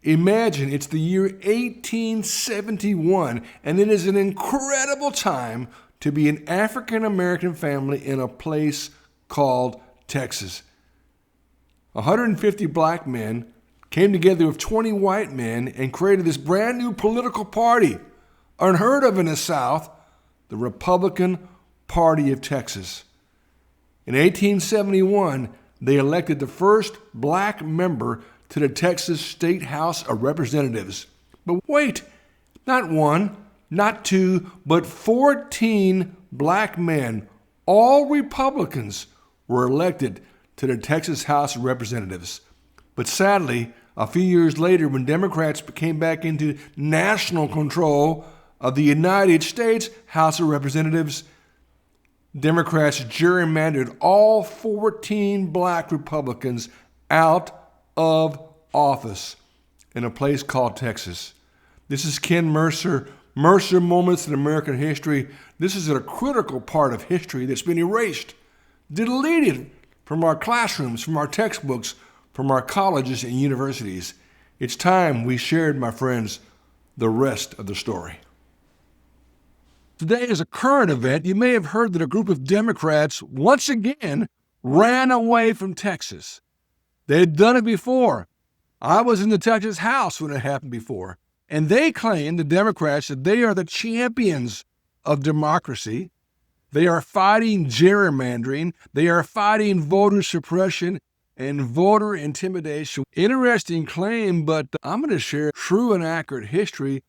Imagine it's the year 1871, and it is an incredible time to be an African-American family in a place called Texas. 150 black men came together with 20 white men and created this brand new political party, unheard of in the South, the Republican Party of Texas. In 1871, they elected the first black member to the Texas State House of Representatives. But wait, not one, not two, but 14 black men, all Republicans, were elected to the Texas House of Representatives. But sadly, a few years later, when Democrats came back into national control of the United States House of Representatives, Democrats gerrymandered all 14 black Republicans out of office in a place called Texas. This is Ken Mercer. Mercer Moments in American History. This is a critical part of history that's been erased, deleted from our classrooms, from our textbooks, from our colleges and universities. It's time we shared, my friends, the rest of the story. Today, as a current event, you may have heard that a group of Democrats once again ran away from Texas. They had done it before. I was in the Texas House when it happened before. And they claim, the Democrats, that they are the champions of democracy. They are fighting gerrymandering. They are fighting voter suppression and voter intimidation. Interesting claim, but I'm going to share true and accurate history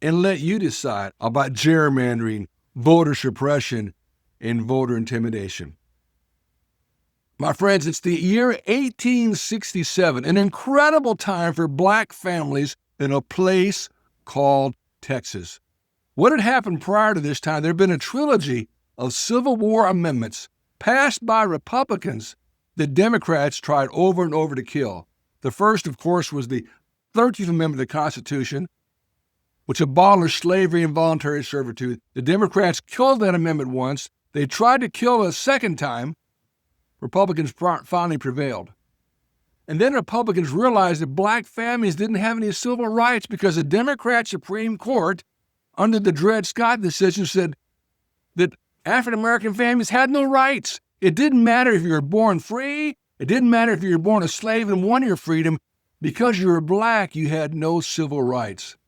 and let you decide about gerrymandering, voter suppression, and voter intimidation. My friends, it's the year 1867, an incredible time for black families in a place called Texas. What had happened prior to this time? There had been a trilogy of Civil War amendments passed by Republicans that Democrats tried over and over to kill. The first, of course, was the 13th Amendment of the Constitution, which abolished slavery and voluntary servitude. The Democrats killed that amendment once. They tried to kill it a second time. Republicans finally prevailed. And then Republicans realized that black families didn't have any civil rights because the Democrat Supreme Court, under the Dred Scott decision, said that African-American families had no rights. It didn't matter if you were born free. It didn't matter if you were born a slave and won your freedom. Because you were black, you had no civil rights.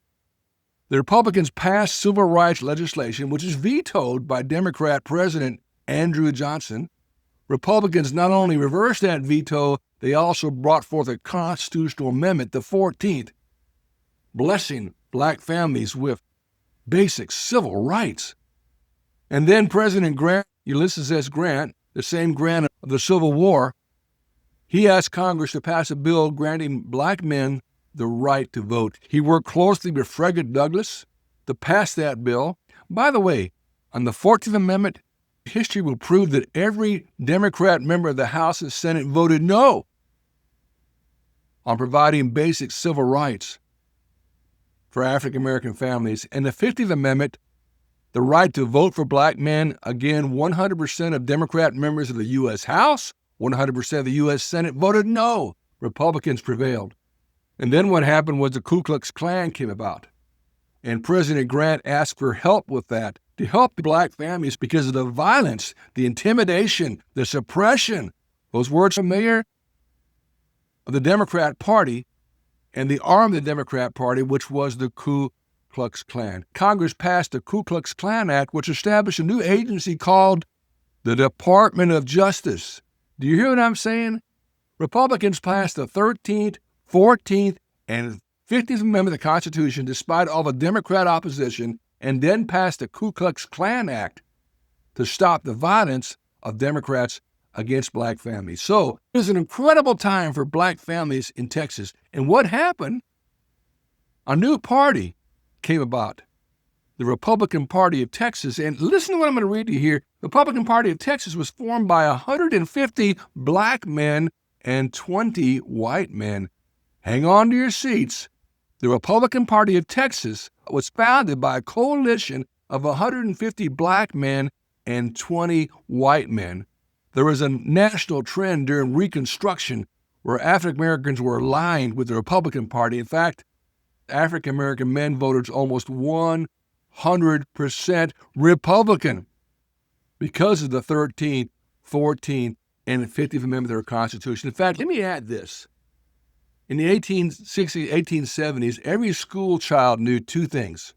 The Republicans passed civil rights legislation, which is vetoed by Democrat President Andrew Johnson. Republicans not only reversed that veto, they also brought forth a constitutional amendment, the 14th, blessing black families with basic civil rights. And then President Grant, Ulysses S. Grant, the same Grant of the Civil War, he asked Congress to pass a bill granting black men the right to vote. He worked closely with Frederick Douglass to pass that bill. By the way, on the 14th Amendment, history will prove that every Democrat member of the House and Senate voted no on providing basic civil rights for African-American families. And the 50th Amendment, the right to vote for black men, again, 100% of Democrat members of the U.S. House, 100% of the U.S. Senate voted no. Republicans prevailed. And then what happened was the Ku Klux Klan came about. And President Grant asked for help with that, to help the black families because of the violence, the intimidation, the suppression, those words familiar, of the Democrat Party and the arm of the Democrat Party, which was the Ku Klux Klan. Congress passed the Ku Klux Klan Act, which established a new agency called the Department of Justice. Do you hear what I'm saying? Republicans passed the 13th, 14th, and 50th Amendment of the Constitution despite all the Democrat opposition, and then passed the Ku Klux Klan Act to stop the violence of Democrats against black families. So it was an incredible time for black families in Texas. And what happened? A new party came about, the Republican Party of Texas. And listen to what I'm going to read to you here. The Republican Party of Texas was formed by 150 black men and 20 white men. Hang on to your seats. The Republican Party of Texas was founded by a coalition of 150 black men and 20 white men. There was a national trend during Reconstruction where African Americans were aligned with the Republican Party. In fact, African American men voted almost 100% Republican because of the 13th, 14th, and 15th Amendment of their Constitution. In fact, let me add this. In the 1860s, 1870s, every school child knew two things.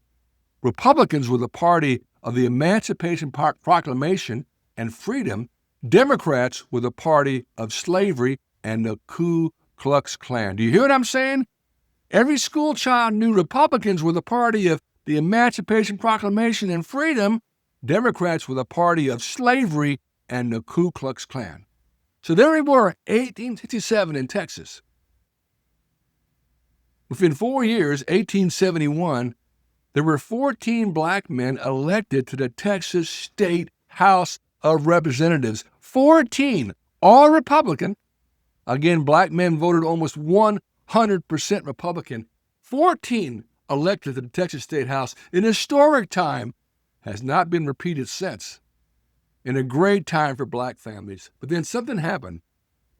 Republicans were the party of the Emancipation Proclamation and freedom. Democrats were the party of slavery and the Ku Klux Klan. Do you hear what I'm saying? Every school child knew Republicans were the party of the Emancipation Proclamation and freedom. Democrats were the party of slavery and the Ku Klux Klan. So there we were, 1867 in Texas. Within 4 years, 1871, there were 14 black men elected to the Texas State House of Representatives. 14, all Republican. Again, black men voted almost 100% Republican. 14 elected to the Texas State House. An historic time, has not been repeated since. And a great time for black families. But then something happened.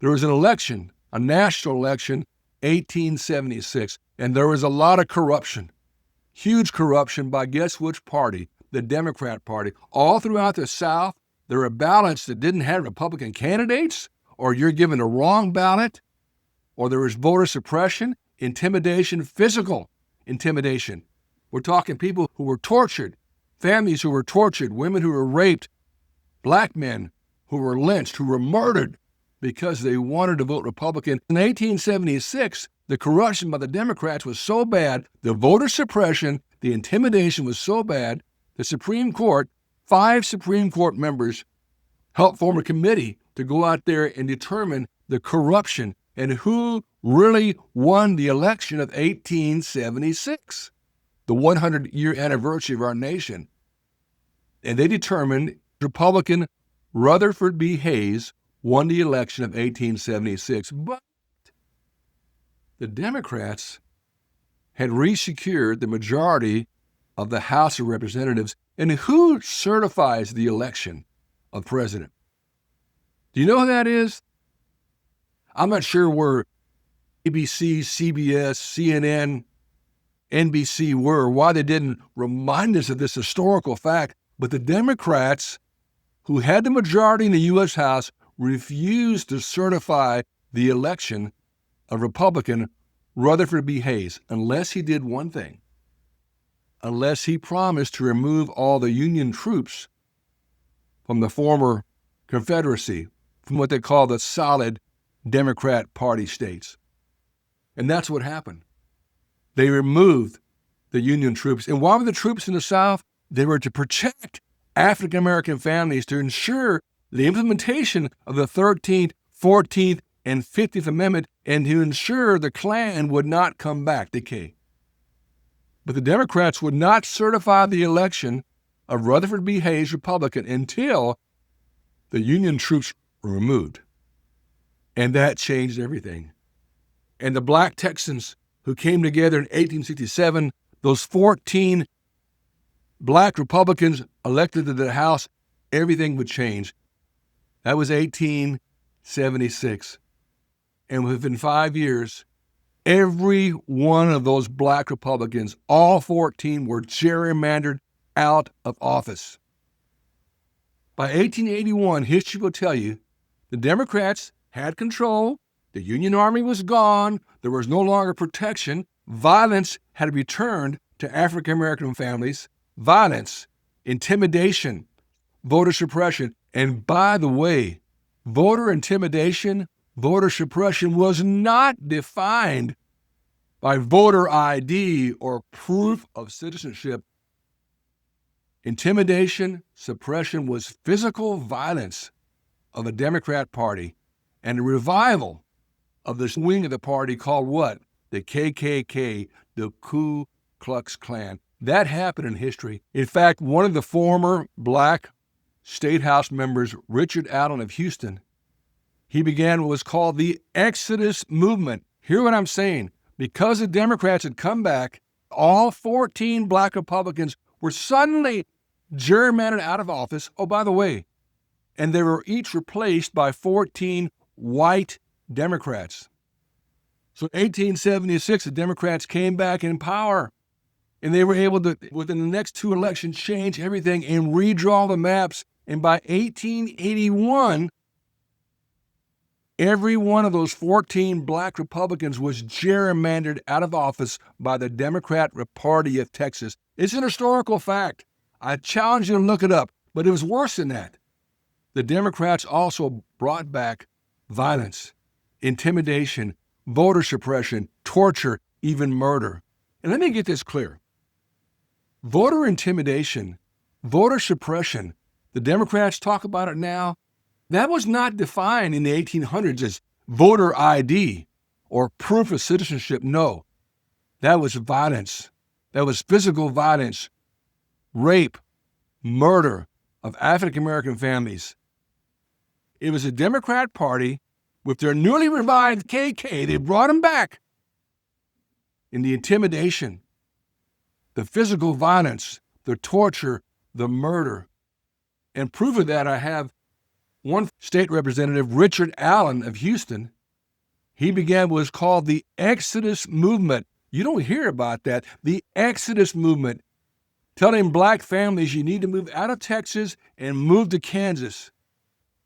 There was an election, a national election, 1876, and there was a lot of corruption. Huge corruption by guess which party? The Democrat Party. All throughout the South, there were ballots that didn't have Republican candidates, or you're given a wrong ballot, or there was voter suppression, intimidation, physical intimidation. We're talking people who were tortured, families who were tortured, women who were raped, black men who were lynched, who were murdered because they wanted to vote Republican. In 1876, the corruption by the Democrats was so bad, the voter suppression, the intimidation was so bad, the Supreme Court, 5 Supreme Court members helped form a committee to go out there and determine the corruption and who really won the election of 1876, the 100-year anniversary of our nation. And they determined Republican Rutherford B. Hayes won the election of 1876. But the Democrats had resecured the majority of the House of Representatives. And who certifies the election of president? Do you know who that is? I'm not sure where ABC, CBS, CNN, NBC were, why they didn't remind us of this historical fact, but the Democrats, who had the majority in the U.S. House, refused to certify the election of Republican Rutherford B. Hayes unless he did one thing, unless he promised to remove all the Union troops from the former Confederacy, from what they call the solid Democrat Party states. And that's what happened. They removed the Union troops. And why were the troops in the South? They were to protect African American families, to ensure the implementation of the 13th, 14th, and 15th Amendment, and to ensure the Klan would not come back, decay. But the Democrats would not certify the election of Rutherford B. Hayes, Republican, until the Union troops were removed. And that changed everything. And the black Texans who came together in 1867, those 14 black Republicans elected to the House, everything would change. That was 1876. And within 5 years, every one of those black Republicans, all 14, were gerrymandered out of office. By 1881, history will tell you the Democrats had control, the Union Army was gone, there was no longer protection, violence had returned to African American families, violence, intimidation, voter suppression. And by the way, voter intimidation, voter suppression was not defined by voter ID or proof of citizenship. Intimidation, suppression was physical violence of the Democrat Party and a revival of this wing of the party called what? The KKK, the Ku Klux Klan. That happened in history. In fact, one of the former black State House members, Richard Allen of Houston, he began what was called the Exodus Movement. Hear what I'm saying. Because the Democrats had come back, all 14 black Republicans were suddenly gerrymandered out of office. Oh, by the way, and they were each replaced by 14 white Democrats. So in 1876, the Democrats came back in power, and they were able to, within the next two elections, change everything and redraw the maps. And by 1881, every one of those 14 black Republicans was gerrymandered out of office by the Democrat Party of Texas. It's an historical fact. I challenge you to look it up, but it was worse than that. The Democrats also brought back violence, intimidation, voter suppression, torture, even murder. And let me get this clear. Voter intimidation, voter suppression, the Democrats talk about it now. That was not defined in the 1800s as voter ID or proof of citizenship. No, that was violence. That was physical violence, rape, murder of African-American families. It was the Democrat Party with their newly revived KK. They brought them back. In the intimidation, the physical violence, the torture, the murder. And proof of that, I have one state representative, Richard Allen of Houston. He began what was called the Exodus Movement. You don't hear about that. The Exodus Movement, telling black families you need to move out of Texas and move to Kansas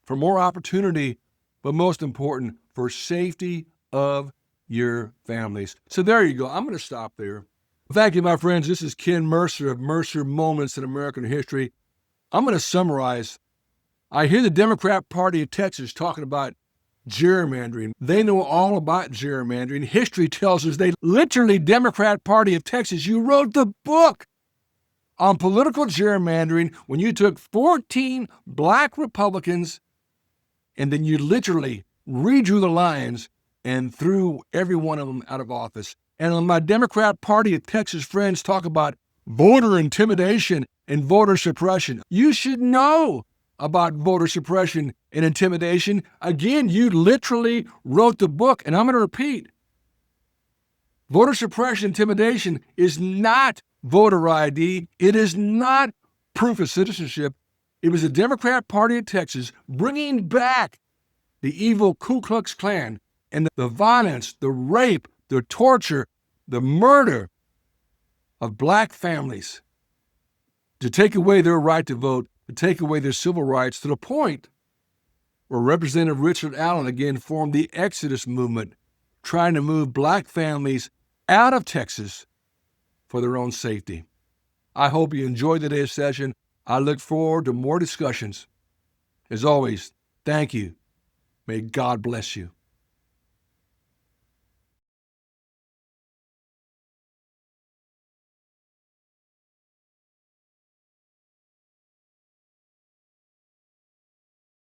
for more opportunity, but most important, for safety of your families. So there you go. I'm going to stop there. Thank you, my friends. This is Ken Mercer of Mercer Moments in American History. I'm going to summarize. I hear the Democrat Party of Texas talking about gerrymandering. They know all about gerrymandering. History tells us Democrat Party of Texas, you wrote the book on political gerrymandering when you took 14 black Republicans and then you literally redrew the lines and threw every one of them out of office. And when my Democrat Party of Texas friends talk about voter intimidation and voter suppression, you should know about voter suppression and intimidation. Again, you literally wrote the book, and I'm going to repeat. Voter suppression, intimidation is not voter ID. It is not proof of citizenship. It was the Democrat Party of Texas bringing back the evil Ku Klux Klan and the violence, the rape, the torture, the murder of black families to take away their right to vote, to take away their civil rights, to the point where Representative Richard Allen again formed the Exodus Movement, trying to move black families out of Texas for their own safety. I hope you enjoyed today's session. I look forward to more discussions. As always, thank you. May God bless you.